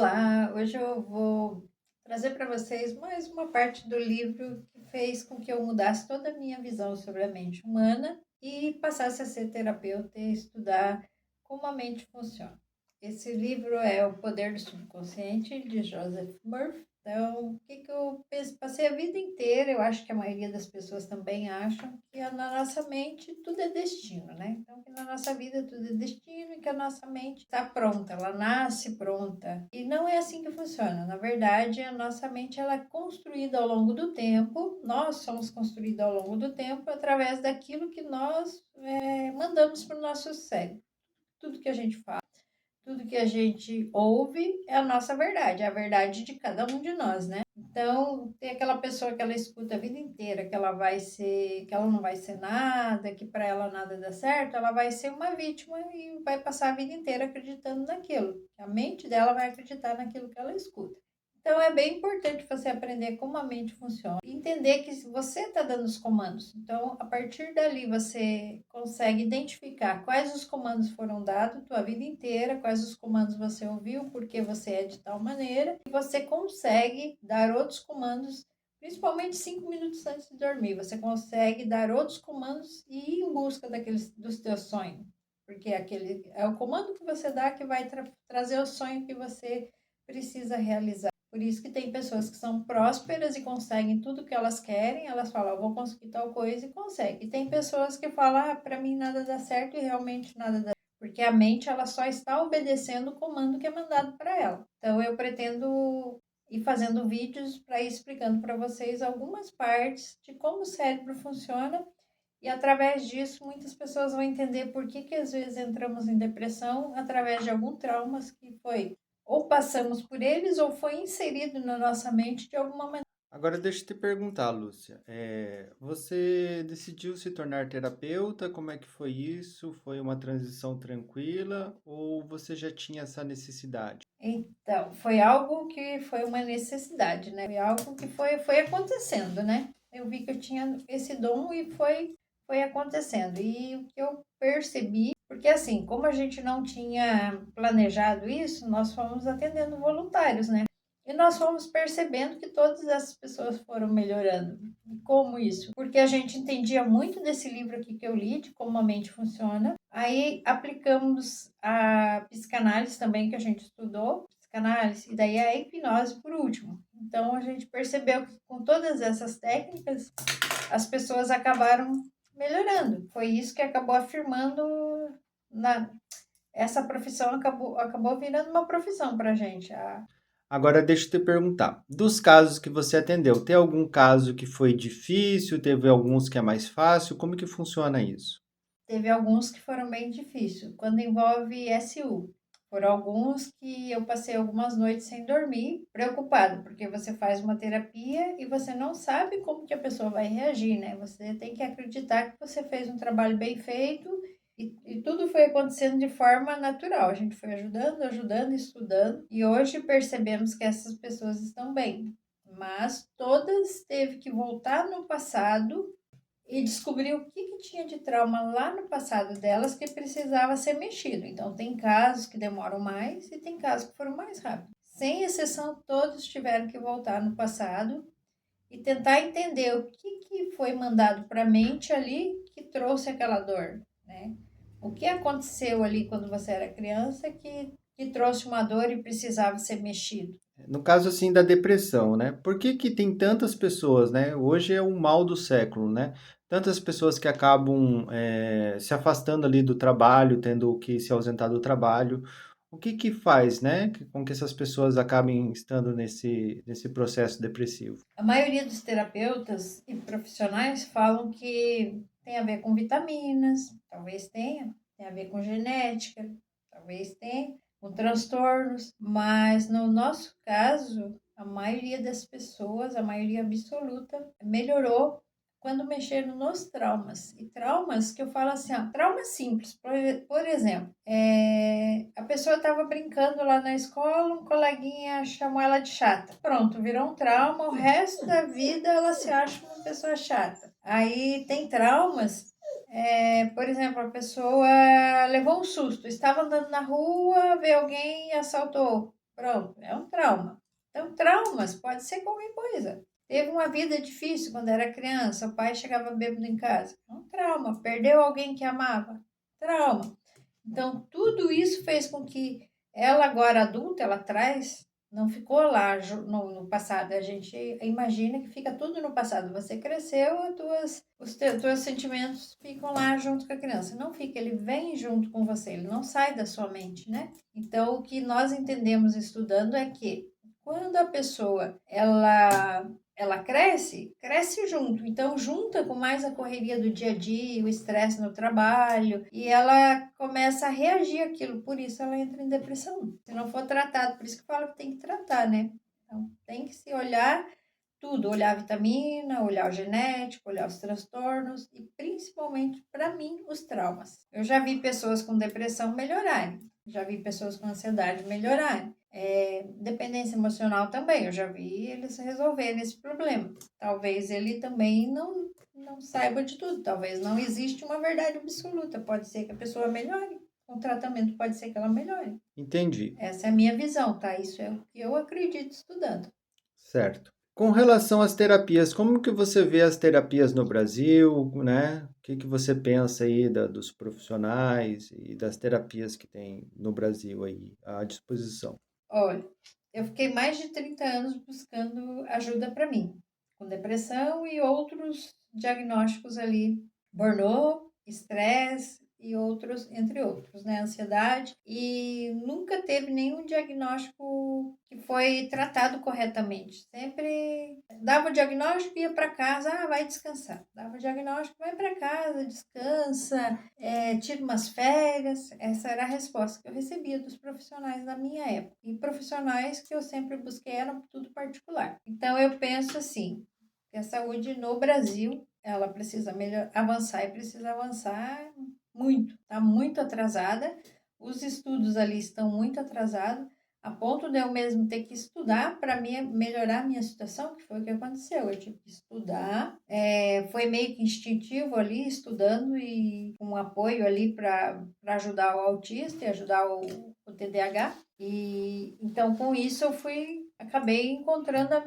Olá, hoje eu vou trazer para vocês mais uma parte do livro que fez com que eu mudasse toda a minha visão sobre a mente humana e passasse a ser terapeuta e estudar como a mente funciona. Esse livro é O Poder do Subconsciente, de Joseph Murphy. Então, o que eu passei a vida inteira, eu acho que a maioria das pessoas também acham que na nossa mente tudo é destino, né? Então, que na nossa vida tudo é destino e que a nossa mente está pronta, ela nasce pronta. E não é assim que funciona. Na verdade, a nossa mente ela é construída ao longo do tempo, nós somos construídos ao longo do tempo através daquilo que nós mandamos para o nosso cérebro. Tudo que a gente faz, tudo que a gente ouve é a nossa verdade, é a verdade de cada um de nós, né? Então, tem aquela pessoa que ela escuta a vida inteira que ela vai ser, que ela não vai ser nada, que para ela nada dá certo, ela vai ser uma vítima e vai passar a vida inteira acreditando naquilo. A mente dela vai acreditar naquilo que ela escuta. Então, é bem importante você aprender como a mente funciona e entender que você está dando os comandos. Então, a partir dali, você consegue identificar quais os comandos foram dados tua vida inteira, quais os comandos você ouviu, porque você é de tal maneira, e você consegue dar outros comandos, principalmente 5 minutos antes de dormir. Você consegue dar outros comandos e ir em busca dos teus sonhos. Porque aquele é o comando que você dá que vai trazer o sonho que você precisa realizar. Por isso que tem pessoas que são prósperas e conseguem tudo que elas querem, elas falam, eu vou conseguir tal coisa e conseguem. E tem pessoas que falam, para mim nada dá certo e realmente nada dá certo. Porque a mente ela só está obedecendo o comando que é mandado para ela. Então eu pretendo ir fazendo vídeos para ir explicando para vocês algumas partes de como o cérebro funciona e através disso muitas pessoas vão entender por que às vezes entramos em depressão através de algum traumas que foi ou passamos por eles ou foi inserido na nossa mente de alguma maneira. Agora deixa eu te perguntar, Lúcia. Você decidiu se tornar terapeuta? Como é que foi isso? Foi uma transição tranquila ou você já tinha essa necessidade? Então, foi algo que foi uma necessidade, né? Foi algo que foi acontecendo, né? Eu vi que eu tinha esse dom e foi acontecendo. E o que eu percebi, porque assim, como a gente não tinha planejado isso, nós fomos atendendo voluntários, né? E nós fomos percebendo que todas essas pessoas foram melhorando. E como isso? Porque a gente entendia muito desse livro aqui que eu li, de como a mente funciona. Aí aplicamos a psicanálise também, que a gente estudou, psicanálise, e daí a hipnose por último. Então a gente percebeu que com todas essas técnicas, as pessoas acabaram melhorando. Foi isso que acabou afirmando na, essa profissão acabou virando uma profissão para a gente. Agora deixa eu te perguntar. Dos casos que você atendeu, tem algum caso que foi difícil? Teve alguns que é mais fácil? Como que funciona isso? Teve alguns que foram bem difíceis, quando envolve SU. Foram alguns que eu passei algumas noites sem dormir, preocupado, porque você faz uma terapia e você não sabe como que a pessoa vai reagir, né? Você tem que acreditar que você fez um trabalho bem feito e tudo foi acontecendo de forma natural. A gente foi ajudando, ajudando, estudando e hoje percebemos que essas pessoas estão bem. Mas todas teve que voltar no passado e descobrir o que tinha de trauma lá no passado delas que precisava ser mexido. Então, tem casos que demoram mais e tem casos que foram mais rápidos. Sem exceção, todos tiveram que voltar no passado e tentar entender o que foi mandado para a mente ali que trouxe aquela dor, né? O que aconteceu ali quando você era criança que trouxe uma dor e precisava ser mexido. No caso assim da depressão, né? Por que que tem tantas pessoas, né? Hoje é o mal do século, né? Tantas pessoas que acabam se afastando ali do trabalho, tendo que se ausentar do trabalho. O que que faz, né? Com que essas pessoas acabem estando nesse processo depressivo? A maioria dos terapeutas e profissionais falam que tem a ver com vitaminas, talvez tenha, tem a ver com genética, talvez tenha, com transtornos, mas no nosso caso, a maioria das pessoas, a maioria absoluta, melhorou quando mexeram nos traumas. E traumas que eu falo assim, ó, traumas simples. Por exemplo, a pessoa estava brincando lá na escola, um coleguinha chamou ela de chata. Pronto, virou um trauma, o resto da vida ela se acha uma pessoa chata. Aí tem traumas, por exemplo, a pessoa levou um susto, estava andando na rua, vê alguém e assaltou. Pronto, é um trauma. Então, traumas pode ser qualquer coisa. Teve uma vida difícil quando era criança, o pai chegava bêbado em casa. Um trauma. Perdeu alguém que amava. Trauma. Então, tudo isso fez com que ela, agora adulta, ela traz, não ficou lá no passado. A gente imagina que fica tudo no passado. Você cresceu, os teus sentimentos ficam lá junto com a criança. Não fica, ele vem junto com você, ele não sai da sua mente, né? Então, o que nós entendemos estudando é que quando a pessoa ela cresce junto, então junta com mais a correria do dia a dia, o estresse no trabalho, e ela começa a reagir àquilo, por isso ela entra em depressão. Se não for tratado, por isso que fala que tem que tratar, né? Então tem que se olhar tudo, olhar a vitamina, olhar o genético, olhar os transtornos e principalmente, para mim, os traumas. Eu já vi pessoas com depressão melhorarem, já vi pessoas com ansiedade melhorarem. Dependência emocional também, eu já vi eles resolverem esse problema. Talvez ele também não saiba de tudo, talvez não existe uma verdade absoluta, pode ser que a pessoa melhore, o tratamento pode ser que ela melhore. Entendi. Essa é a minha visão, tá? Isso é o que eu acredito estudando. Certo. Com relação às terapias, como que você vê as terapias no Brasil, né? O que que você pensa aí dos profissionais e das terapias que tem no Brasil aí à disposição? Olha, eu fiquei mais de 30 anos buscando ajuda para mim, com depressão e outros diagnósticos ali, burnout, estresse e outros, entre outros, né, ansiedade, e nunca teve nenhum diagnóstico que foi tratado corretamente. Sempre dava o diagnóstico e ia para casa, vai descansar. Dava o diagnóstico, vai para casa, descansa, tira umas férias. Essa era a resposta que eu recebia dos profissionais da minha época. E profissionais que eu sempre busquei eram tudo particular. Então eu penso assim, que a saúde no Brasil, ela precisa avançar e precisa avançar muito. Está muito atrasada. Os estudos ali estão muito atrasados, a ponto de eu mesmo ter que estudar para melhorar a minha situação, que foi o que aconteceu. Eu tive que estudar, foi meio que instintivo ali, estudando e com apoio ali para ajudar o autista e ajudar o TDAH. E então com isso eu acabei encontrando a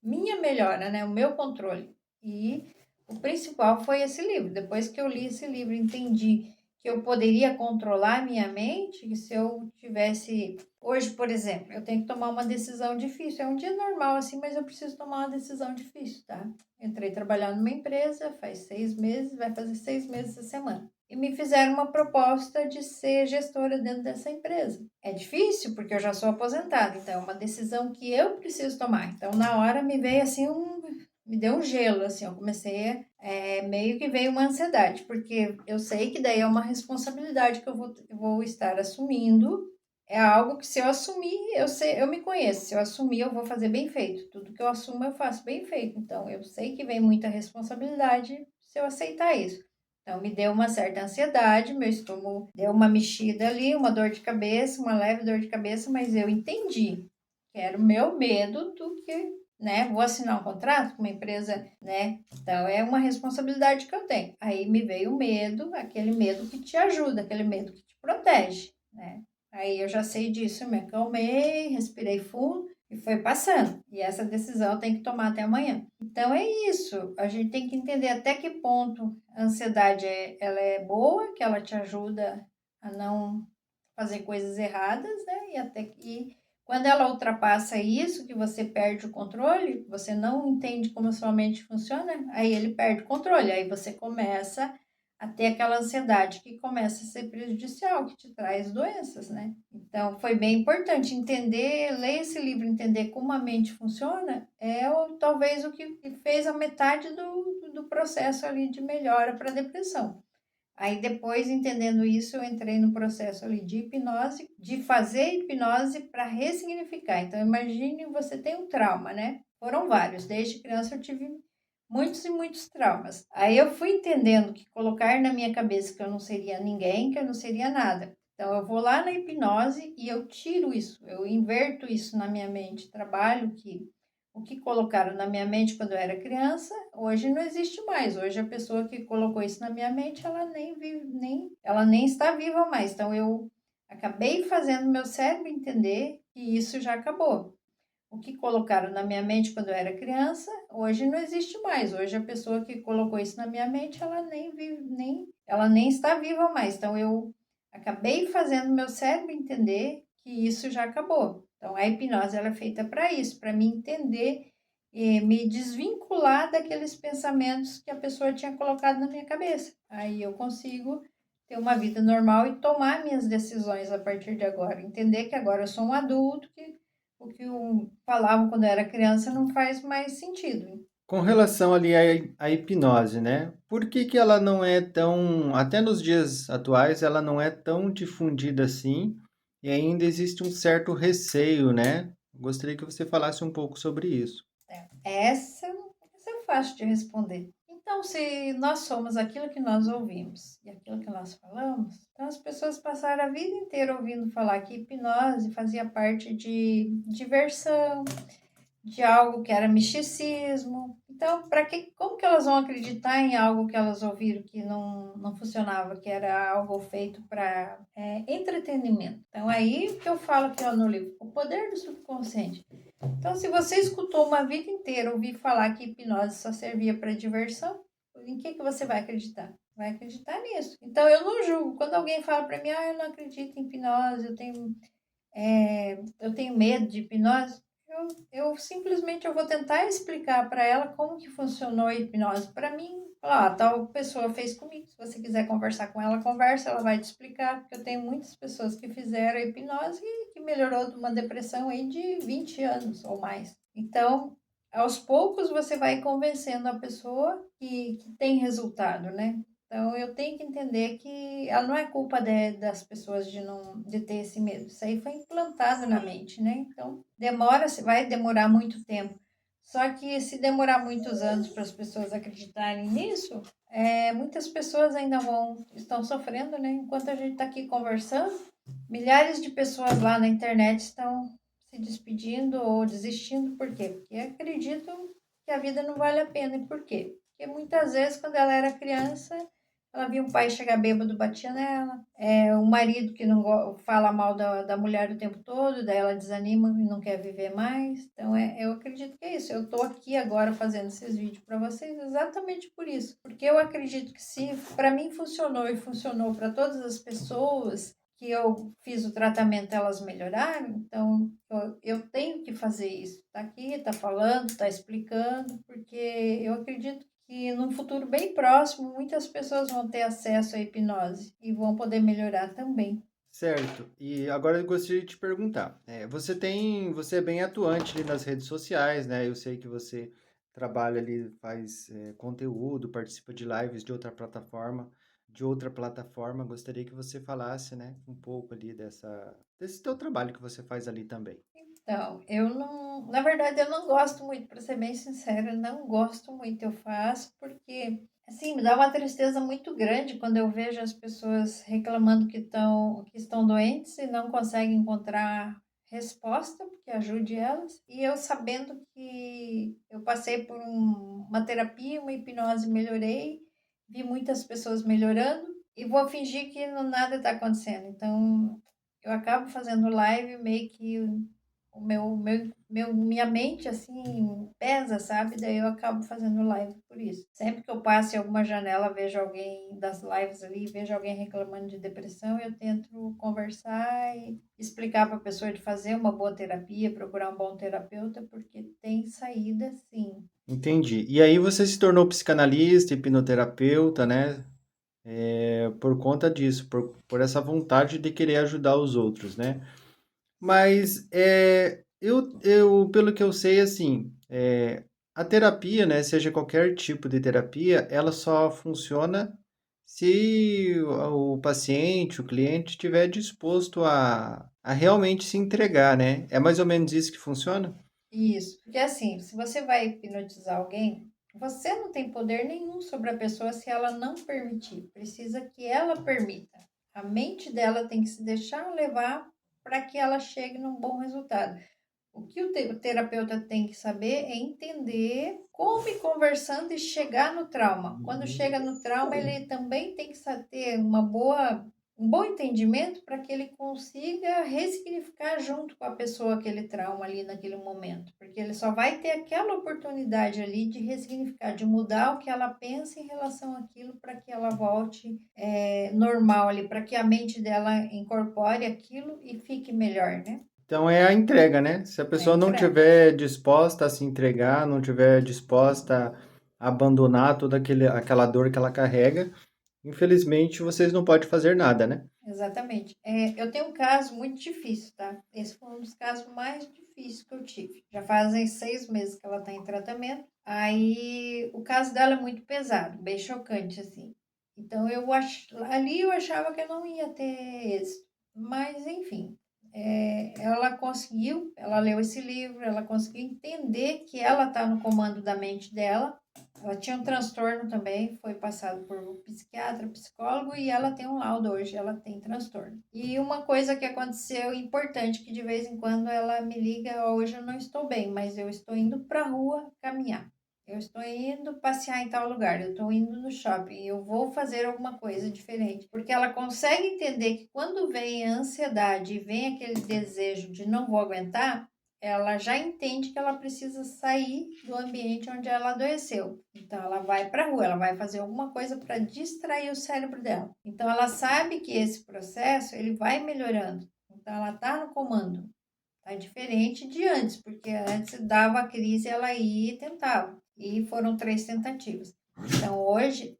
minha melhora, né? O meu controle. E o principal foi esse livro. Depois que eu li esse livro, entendi que eu poderia controlar minha mente, que se eu tivesse... Hoje, por exemplo, eu tenho que tomar uma decisão difícil. É um dia normal, assim, mas eu preciso tomar uma decisão difícil, tá? Entrei trabalhando numa empresa faz 6 meses, vai fazer 6 meses essa semana. E me fizeram uma proposta de ser gestora dentro dessa empresa. É difícil, porque eu já sou aposentada, então é uma decisão que eu preciso tomar. Então, na hora, me veio assim me deu um gelo, assim, eu comecei, meio que veio uma ansiedade, porque eu sei que daí é uma responsabilidade que eu vou estar assumindo, é algo que se eu assumir, eu me conheço, se eu assumir eu vou fazer bem feito, tudo que eu assumo eu faço bem feito, então eu sei que vem muita responsabilidade se eu aceitar isso. Então me deu uma certa ansiedade, meu estômago deu uma mexida ali, uma dor de cabeça, uma leve dor de cabeça, mas eu entendi que era o meu medo do que, né? Vou assinar um contrato com uma empresa, né? Então é uma responsabilidade que eu tenho. Aí me veio o medo, aquele medo que te ajuda, aquele medo que te protege, né? Aí eu já sei disso, me acalmei, respirei fundo e foi passando. E essa decisão eu tenho que tomar até amanhã. Então é isso. A gente tem que entender até que ponto a ansiedade ela é boa, que ela te ajuda a não fazer coisas erradas, né? E até que quando ela ultrapassa isso, que você perde o controle, você não entende como a sua mente funciona, aí ele perde o controle, aí você começa a ter aquela ansiedade que começa a ser prejudicial, que te traz doenças, né? Então, foi bem importante entender, ler esse livro, entender como a mente funciona, talvez o que fez a metade do processo ali de melhora para a depressão. Aí depois, entendendo isso, eu entrei no processo ali de hipnose, de fazer hipnose para ressignificar. Então, imagine você tem um trauma, né? Foram vários. Desde criança eu tive muitos e muitos traumas. Aí eu fui entendendo que colocar na minha cabeça que eu não seria ninguém, que eu não seria nada. Então, eu vou lá na hipnose e eu tiro isso, eu inverto isso na minha mente. Trabalho que o que colocaram na minha mente quando eu era criança, hoje não existe mais. Hoje a pessoa que colocou isso na minha mente, ela nem vive, ela nem está viva mais. Então eu acabei fazendo meu cérebro entender que isso já acabou. O que colocaram na minha mente quando eu era criança, hoje não existe mais. Hoje a pessoa que colocou isso na minha mente, ela nem vive, ela nem está viva mais. Então eu acabei fazendo meu cérebro entender que isso já acabou. Então a hipnose ela é feita para isso, para me entender e me desvincular daqueles pensamentos que a pessoa tinha colocado na minha cabeça. Aí eu consigo ter uma vida normal e tomar minhas decisões a partir de agora. Entender que agora eu sou um adulto, que o que falavam quando eu era criança não faz mais sentido. Com relação ali à hipnose, né? Por que que ela não é tão, até nos dias atuais, ela não é tão difundida assim e ainda existe um certo receio, né? Gostaria que você falasse um pouco sobre isso. Essa é fácil de responder. Então, se nós somos aquilo que nós ouvimos e aquilo que nós falamos, então as pessoas passaram a vida inteira ouvindo falar que hipnose fazia parte de diversão, de algo que era misticismo. Então, para que, como que elas vão acreditar em algo que elas ouviram que não funcionava, que era algo feito para entretenimento? Então, aí que eu falo aqui ó, no livro, o poder do subconsciente. Então, se você escutou uma vida inteira ouvir falar que hipnose só servia para diversão, em que você vai acreditar? Vai acreditar nisso. Então, eu não julgo. Quando alguém fala para mim, eu não acredito em hipnose, eu tenho medo de hipnose, eu simplesmente eu vou tentar explicar para ela como que funcionou a hipnose. Para mim, tal pessoa fez comigo. Se você quiser conversar com ela, conversa, ela vai te explicar, porque eu tenho muitas pessoas que fizeram a hipnose e que melhorou de uma depressão aí de 20 anos ou mais. Então, aos poucos você vai convencendo a pessoa que tem resultado, né? Então eu tenho que entender que ela não é culpa das pessoas de ter esse medo. Isso aí foi implantado na mente, né? Então vai demorar muito tempo. Só que se demorar muitos anos para as pessoas acreditarem nisso, muitas pessoas ainda estão sofrendo, né? Enquanto a gente está aqui conversando, milhares de pessoas lá na internet estão se despedindo ou desistindo. Por quê? Porque acreditam que a vida não vale a pena. E por quê? Porque muitas vezes, quando ela era criança, ela via um pai chegar bêbado, batia nela. Um marido que não fala mal da mulher o tempo todo, daí ela desanima e não quer viver mais. Então, eu acredito que é isso. Eu estou aqui agora fazendo esses vídeos para vocês exatamente por isso. Porque eu acredito que se para mim funcionou e funcionou para todas as pessoas que eu fiz o tratamento, elas melhoraram, então eu tenho que fazer isso. Tá aqui, tá falando, tá explicando, porque eu acredito que num futuro bem próximo, muitas pessoas vão ter acesso à hipnose e vão poder melhorar também. Certo. E agora eu gostaria de te perguntar, você é bem atuante ali nas redes sociais, né? Eu sei que você trabalha ali, faz conteúdo, participa de lives de outra plataforma. Gostaria que você falasse, né, um pouco ali desse teu trabalho que você faz ali também. Então, eu não, na verdade, eu não gosto muito, para ser bem sincera, eu não gosto muito. Eu faço porque, assim, me dá uma tristeza muito grande quando eu vejo as pessoas reclamando que estão doentes e não conseguem encontrar resposta que ajude elas. E eu sabendo que eu passei por uma terapia, uma hipnose, melhorei, vi muitas pessoas melhorando e vou fingir que nada está acontecendo. Então, eu acabo fazendo live meio que minha mente assim pesa, sabe? Daí eu acabo fazendo live por isso. Sempre que eu passo em alguma janela, vejo alguém das lives ali, vejo alguém reclamando de depressão, eu tento conversar e explicar para a pessoa de fazer uma boa terapia, procurar um bom terapeuta, porque tem saída sim. Entendi. E aí você se tornou psicanalista, hipnoterapeuta, né? Por conta disso, por essa vontade de querer ajudar os outros, né? Mas pelo que eu sei, assim, a terapia, né, seja qualquer tipo de terapia, ela só funciona se o paciente, o cliente, estiver disposto a realmente se entregar, né? É mais ou menos isso que funciona? Isso, porque assim, se você vai hipnotizar alguém, você não tem poder nenhum sobre a pessoa se ela não permitir. Precisa que ela permita. A mente dela tem que se deixar levar para que ela chegue num bom resultado. O que o terapeuta tem que saber é entender como ir conversando e chegar no trauma. Quando chega no trauma, ele também tem que ter uma boa um bom entendimento para que ele consiga ressignificar junto com a pessoa aquele trauma ali naquele momento, porque ele só vai ter aquela oportunidade ali de ressignificar, de mudar o que ela pensa em relação àquilo para que ela volte normal ali, para que a mente dela incorpore aquilo e fique melhor, né? Então é a entrega, né? Se a É pessoa não entrega. tiver disposta a se entregar, não tiver disposta a abandonar toda aquela dor que ela carrega, infelizmente vocês não podem fazer nada, né? Exatamente. Eu tenho um caso muito difícil, tá? Esse foi um dos casos mais difíceis que eu tive. Já fazem 6 meses que ela está em tratamento. Aí o caso dela é muito pesado, bem chocante, assim. Então ali eu achava que eu não ia ter êxito. Mas, enfim, ela conseguiu, ela leu esse livro, ela conseguiu entender que ela está no comando da mente dela. Ela tinha um transtorno também, foi passado por um psiquiatra, psicólogo, e ela tem um laudo hoje, ela tem transtorno. E uma coisa que aconteceu importante, que de vez em quando ela me liga, hoje eu não estou bem, mas eu estou indo para a rua caminhar. Eu estou indo passear em tal lugar, eu estou indo no shopping, eu vou fazer alguma coisa diferente. Porque ela consegue entender que quando vem a ansiedade e vem aquele desejo de não vou aguentar, ela já entende que ela precisa sair do ambiente onde ela adoeceu. Então ela vai para a rua, ela vai fazer alguma coisa para distrair o cérebro dela. Então ela sabe que esse processo ele vai melhorando. Então ela está no comando. Tá diferente de antes, porque antes dava a crise, ela ia e tentava. E foram 3 tentativas. Então hoje,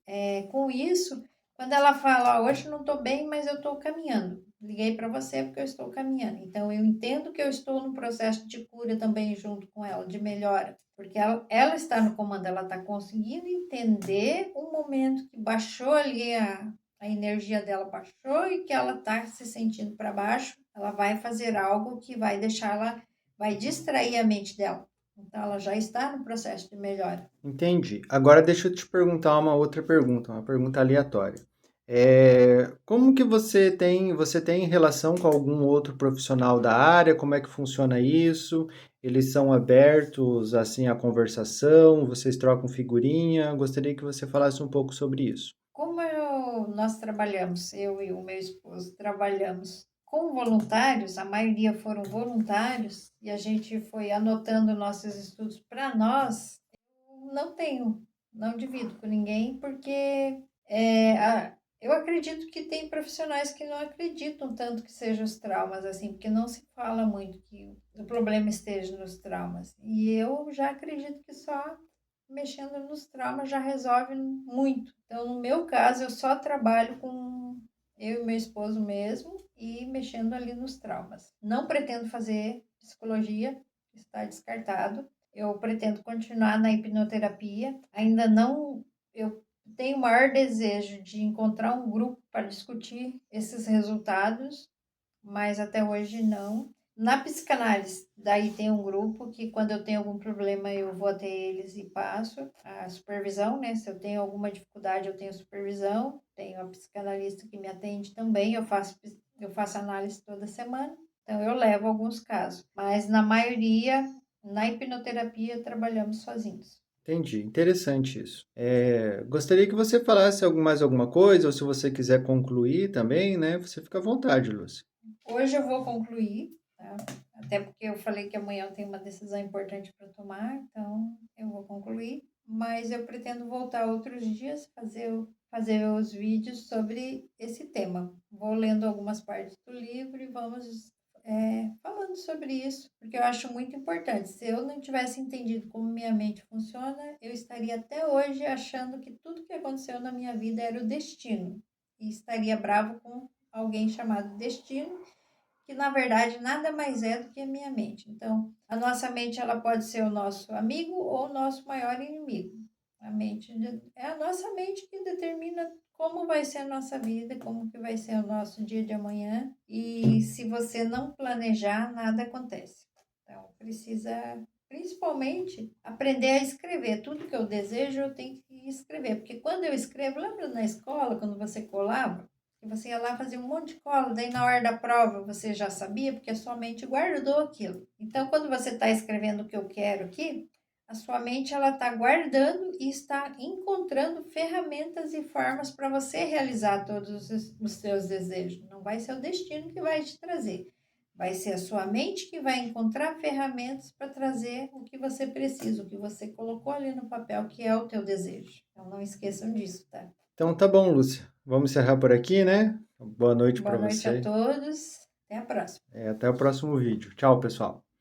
com isso, quando ela fala, hoje não estou bem, mas eu estou caminhando. Liguei para você porque eu estou caminhando. Então eu entendo que eu estou no processo de cura também junto com ela, de melhora. Porque ela está no comando, ela está conseguindo entender o momento que baixou ali a energia dela baixou e que ela está se sentindo para baixo, ela vai fazer algo que vai deixá-la, vai distrair a mente dela. Então, ela já está no processo de melhora. Entendi. Agora deixa eu te perguntar uma outra pergunta, uma pergunta aleatória. Como que você tem relação com algum outro profissional da área? Como é que funciona isso? Eles são abertos assim à conversação? Vocês trocam figurinha? Gostaria que você falasse um pouco sobre isso. Nós trabalhamos, eu e o meu esposo trabalhamos com voluntários, a maioria foram voluntários, e a gente foi anotando nossos estudos para nós. Não tenho, não divido com ninguém, porque eu acredito que tem profissionais que não acreditam tanto que sejam os traumas, assim, porque não se fala muito que o problema esteja nos traumas. E eu já acredito que só mexendo nos traumas já resolve muito. Então, no meu caso, eu só trabalho com eu e meu esposo mesmo e mexendo ali nos traumas. Não pretendo fazer psicologia, está descartado. Eu pretendo continuar na hipnoterapia. Ainda não, eu tenho o maior desejo de encontrar um grupo para discutir esses resultados, mas até hoje não. Na psicanálise, daí tem um grupo que quando eu tenho algum problema eu vou até eles e passo a supervisão, né? Se eu tenho alguma dificuldade, eu tenho supervisão. Tenho a psicanalista que me atende também, eu faço análise toda semana. Então eu levo alguns casos, mas na maioria, na hipnoterapia, trabalhamos sozinhos. Entendi, interessante isso. Gostaria que você falasse mais alguma coisa, ou se você quiser concluir também, né? Você fica à vontade, Lúcia. Hoje eu vou concluir, tá? Até porque eu falei que amanhã eu tenho uma decisão importante para tomar, então eu vou concluir. Mas eu pretendo voltar outros dias, fazer os vídeos sobre esse tema. Vou lendo algumas partes do livro e vamos falando sobre isso, porque eu acho muito importante. Se eu não tivesse entendido como minha mente funciona, eu estaria até hoje achando que tudo que aconteceu na minha vida era o destino. E estaria bravo com alguém chamado destino, que na verdade nada mais é do que a minha mente. Então, a nossa mente ela pode ser o nosso amigo ou o nosso maior inimigo. É a nossa mente que determina como vai ser a nossa vida, como que vai ser o nosso dia de amanhã. E se você não planejar, nada acontece. Então, precisa principalmente aprender a escrever. Tudo que eu desejo, eu tenho que escrever. Porque quando eu escrevo, lembra na escola, quando você colava? Que você ia lá fazer um monte de cola, daí na hora da prova você já sabia, porque a sua mente guardou aquilo. Então, quando você está escrevendo o que eu quero aqui, A sua mente ela está guardando e está encontrando ferramentas e formas para você realizar todos os seus desejos. Não vai ser o destino que vai te trazer. Vai ser a sua mente que vai encontrar ferramentas para trazer o que você precisa, o que você colocou ali no papel, que é o teu desejo. Então não esqueçam disso, tá? Então tá bom, Lúcia. Vamos encerrar por aqui, né? Boa noite para Boa noite a você. todos. Até a próxima. Até o próximo vídeo. Tchau, pessoal.